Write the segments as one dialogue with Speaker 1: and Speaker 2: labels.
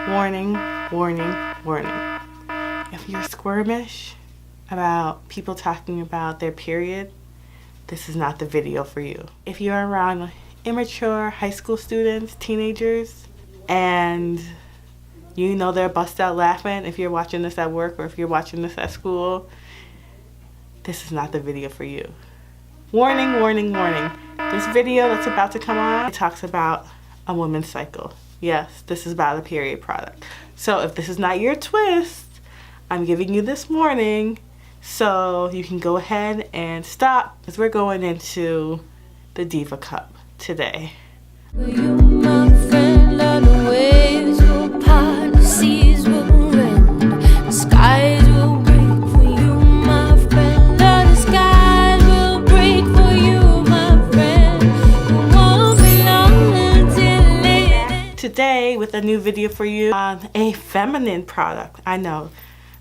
Speaker 1: Warning, warning, warning. If you're squirmish about people talking about their period, this is not the video for you. If you're around immature high school students, teenagers, and you know they're bust out laughing if you're watching this at work or if you're watching this at school, this is not the video for you. Warning, warning, warning. This video that's about to come on, it talks about a woman's cycle. Yes, this is about a period product. So if this is not your twist, I'm giving you this warning so you can go ahead and stop, because we're going into the Diva cup today.
Speaker 2: You, my friend, on the waves will part, the seas will rend, the skies will break for you, my friend. The skies will break for you, my friend. It won't be long until later.
Speaker 1: Today with a new video for you on a feminine product. I know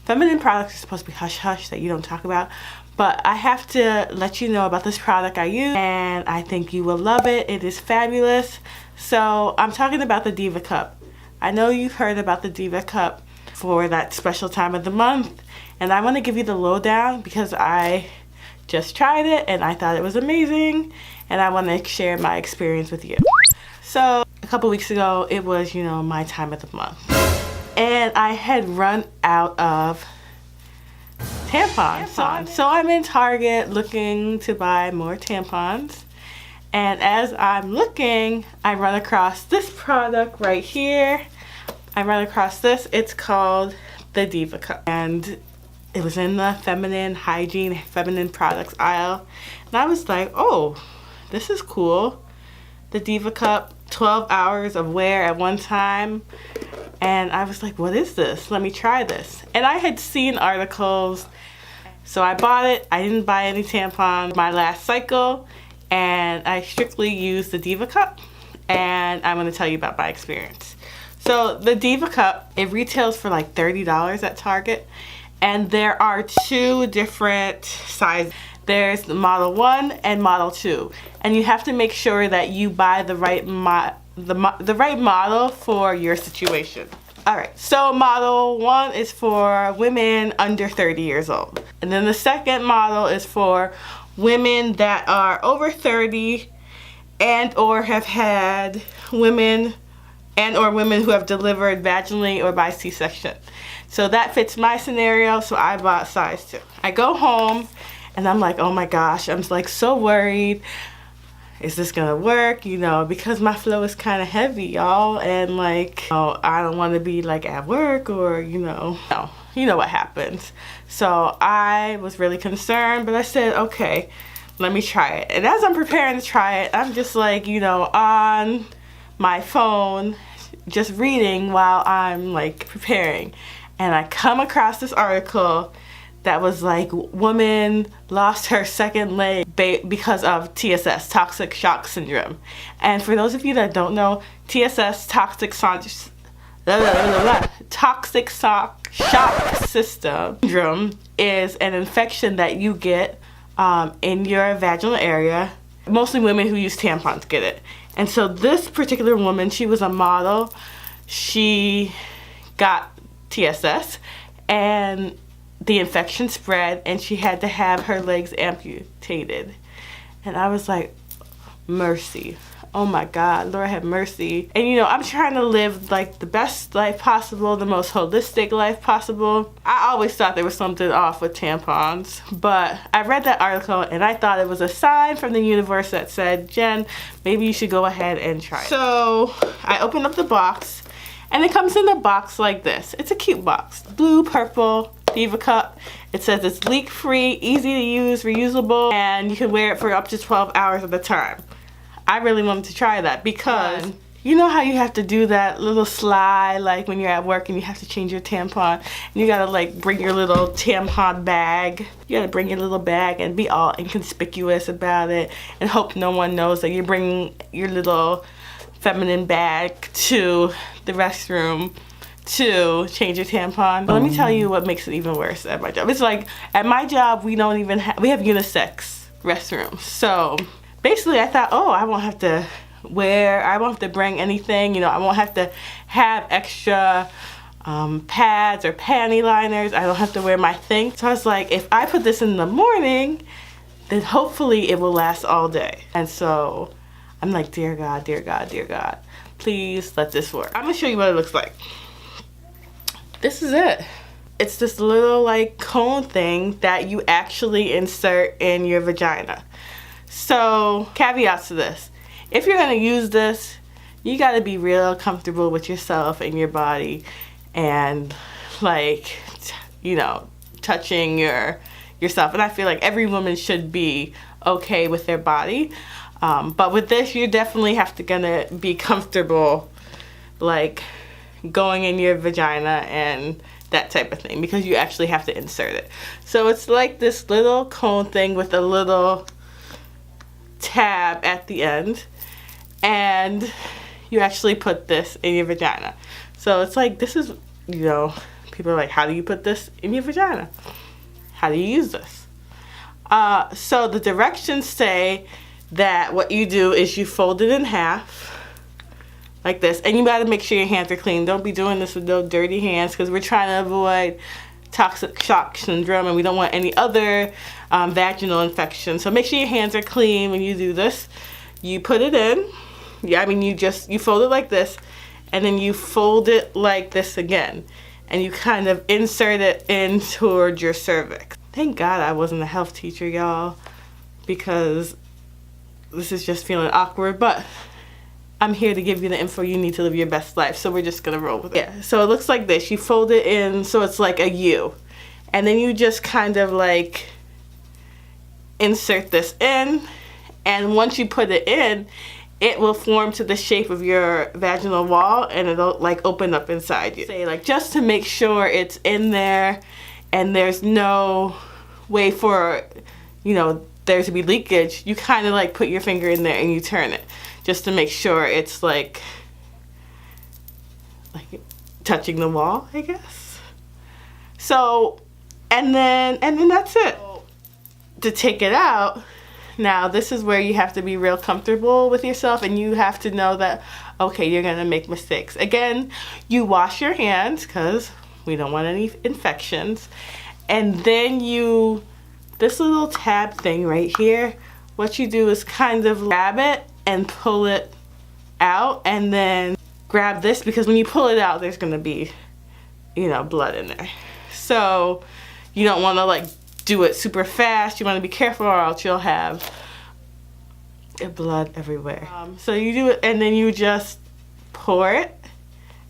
Speaker 1: feminine products are supposed to be hush hush that you don't talk about, but I have to let you know about this product I use and I think you will love it. It is fabulous. So I'm talking about the Diva cup. I know you've heard about the Diva cup for that special time of the month, and I want to give you the lowdown because I just tried it and I thought it was amazing, and I want to share my experience with you. So a couple weeks ago, it was, you know, my time of the month, and I had run out of tampons. So I'm in Target looking to buy more tampons, and as I'm looking, I run across this product right here. I run across this. It's called the Diva cup, and it was in the feminine hygiene, feminine products aisle, and I was like, oh, this is cool. The Diva cup, 12 hours of wear at one time. And I was like, what is this? Let me try this. And I had seen articles, so I bought it. I didn't buy any tampons my last cycle, and I strictly used the Diva cup, and I'm gonna tell you about my experience. So the Diva cup, it retails for like $30 at Target, and there are two different sizes. There's the Model 1 and Model 2, and you have to make sure that you buy the right model for your situation. Alright, so Model 1 is for women under 30 years old. And then the second model is for women that are over 30 and or have had women who have delivered vaginally or by C-section. So that fits my scenario, so I bought size 2. I go home and I'm like, oh my gosh, I'm like so worried. Is this gonna work? You know, because my flow is kind of heavy, y'all, and like, you know, I don't want to be like at work or, you know what happens. So I was really concerned, but I said, okay, let me try it. And as I'm preparing to try it, I'm just like, you know, on my phone, just reading while I'm like preparing, and I come across this article that was like, woman lost her second leg because of TSS, toxic shock syndrome. And for those of you that don't know, TSS, toxic shock syndrome, is an infection that you get in your vaginal area. Mostly women who use tampons get it. And so this particular woman, she was a model. She got TSS, and the infection spread, and she had to have her legs amputated. And I was like, mercy. Oh my God, Lord have mercy. And you know, I'm trying to live like the best life possible, the most holistic life possible. I always thought there was something off with tampons, but I read that article and I thought it was a sign from the universe that said, Jen, maybe you should go ahead and try it. So I opened up the box, and it comes in a box like this. It's a cute box, blue, purple, Diva cup. It says it's leak-free, easy to use, reusable, and you can wear it for up to 12 hours at a time. I really wanted to try that because you know how you have to do that little slide, like when you're at work and you have to change your tampon, and you gotta like bring your little tampon bag. You gotta bring your little bag and be all inconspicuous about it and hope no one knows that you're bringing your little feminine bag to the restroom to change your tampon. But let me tell you what makes it even worse at my job. It's like, at my job, we have unisex restrooms. So basically I thought, oh, I won't have to wear, I won't have to bring anything, you know, I won't have to have extra pads or panty liners. I don't have to wear my thing. So I was like, if I put this in the morning, then hopefully it will last all day. And so I'm like, dear God, dear God, dear God, please let this work. I'm gonna show you what it looks like. This is it. It's this little like cone thing that you actually insert in your vagina. So caveats to this. If you're gonna use this, you gotta be real comfortable with yourself and your body and like, you know, touching yourself. And I feel like every woman should be okay with their body. But with this, you definitely have to gonna be comfortable like going in your vagina and that type of thing, because you actually have to insert it. So it's like this little cone thing with a little tab at the end, and you actually put this in your vagina. So it's like, this is, you know, people are like, how do you put this in your vagina? How do you use this? So the directions say that what you do is you fold it in half like this, and you gotta make sure your hands are clean. Don't be doing this with no dirty hands, because we're trying to avoid toxic shock syndrome and we don't want any other vaginal infection. So make sure your hands are clean when you do this. You put it in, yeah, I mean you fold it like this, and then you fold it like this again, and you kind of insert it in towards your cervix. Thank God I wasn't a health teacher, y'all, because this is just feeling awkward, but I'm here to give you the info you need to live your best life, so we're just gonna roll with it. Yeah, so it looks like this. You fold it in so it's like a U, and then you just kind of like insert this in, and once you put it in, it will form to the shape of your vaginal wall, and it'll like open up inside you. Say like, just to make sure it's in there and there's no way for, you know, there to be leakage, you kind of like put your finger in there and you turn it, just to make sure it's like touching the wall, I guess. So, and then that's it. To take it out, now this is where you have to be real comfortable with yourself, and you have to know that, okay, you're gonna make mistakes. Again, you wash your hands, because we don't want any infections. And then this little tab thing right here, what you do is kind of grab it and pull it out, and then grab this, because when you pull it out, there's gonna be, you know, blood in there. So you don't wanna like do it super fast. You wanna be careful, or else you'll have blood everywhere. So you do it, and then you just pour it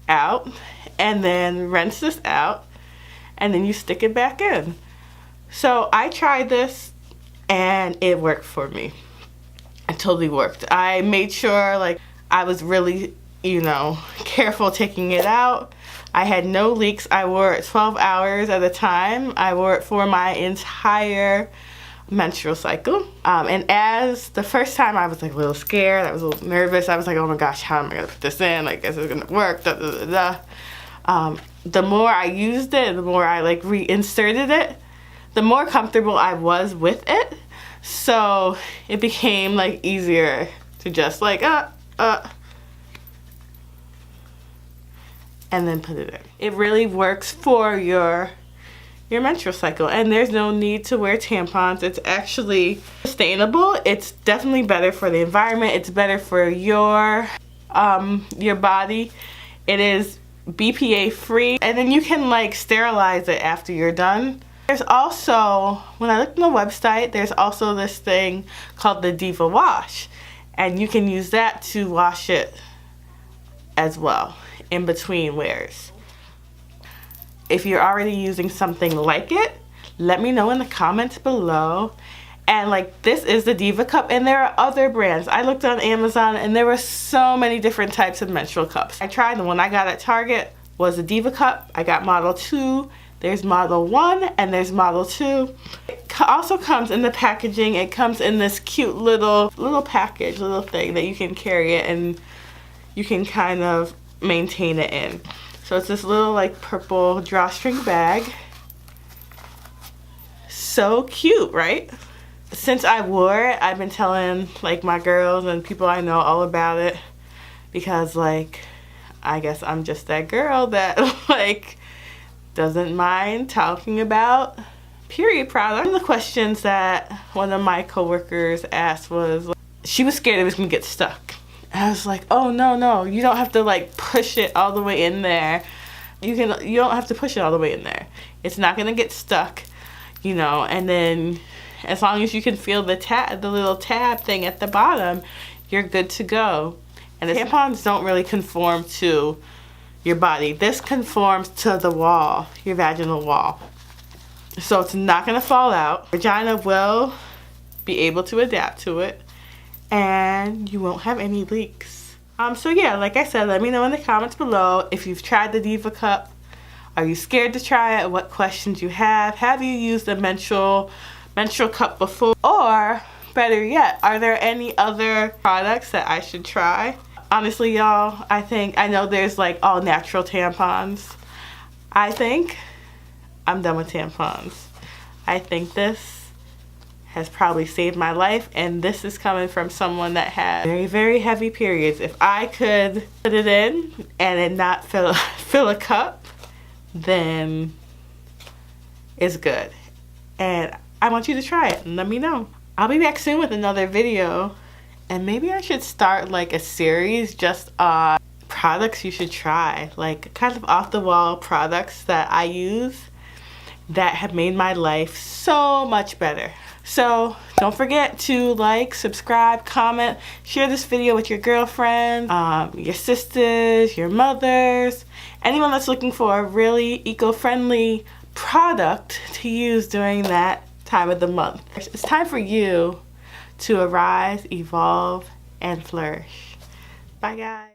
Speaker 1: out, and then rinse this out, and then you stick it back in. So I tried this, and it worked for me. It totally worked. I made sure like I was really, you know, careful taking it out. I had no leaks. I wore it 12 hours at a time. I wore it for my entire menstrual cycle. And as the first time, I was like a little scared. I was a little nervous. I was like, oh my gosh, how am I gonna put this in? Like, is it gonna work? Da, da, da, da. The more I used it, the more I like reinserted it, the more comfortable I was with it. So it became like easier to just like and then put it in. It really works for your menstrual cycle, and there's no need to wear tampons. It's actually sustainable. It's definitely better for the environment. It's better for your body. It is BPA free, and then you can like sterilize it after you're done. There's also, when I looked on the website, there's also this thing called the Diva wash, and you can use that to wash it as well in between wears. If you're already using something like it, let me know in the comments below. And like, this is the Diva cup, and there are other brands. I looked on Amazon, and there were so many different types of menstrual cups. I tried the one I got at Target was the Diva cup. I got model 2. There's model 1 and there's model 2. It also comes in the packaging. It comes in this cute little package, little thing that you can carry it, and you can kind of maintain it in. So it's this little like purple drawstring bag. So cute, right? since I wore it, I've been telling like my girls and people I know all about it, because like I guess I'm just that girl that like doesn't mind talking about period products. One of the questions that one of my coworkers asked was, she was scared it was gonna get stuck. I was like, oh no, you don't have to like push it all the way in there. You don't have to push it all the way in there. It's not gonna get stuck, you know, and then as long as you can feel the little tab thing at the bottom, you're good to go. And the tampons don't really conform to your body. This conforms to the wall, your vaginal wall. So it's not gonna fall out. Vagina will be able to adapt to it, and you won't have any leaks. So yeah, like I said, let me know in the comments below if you've tried the Diva cup. Are you scared to try it? What questions you have? Have you used a menstrual cup before? Or better yet, are there any other products that I should try? Honestly, y'all, I know there's like all natural tampons. I think I'm done with tampons. I think this has probably saved my life, and this is coming from someone that had very, very heavy periods. If I could put it in and it not fill a cup, then it's good. And I want you to try it and let me know. I'll be back soon with another video, and maybe I should start like a series just on products you should try, like kind of off the wall products that I use that have made my life so much better. So don't forget to like, subscribe, comment, share this video with your girlfriend, your sisters, your mothers, anyone that's looking for a really eco-friendly product to use during that time of the month. It's time for you to arise, evolve, and flourish. Bye guys.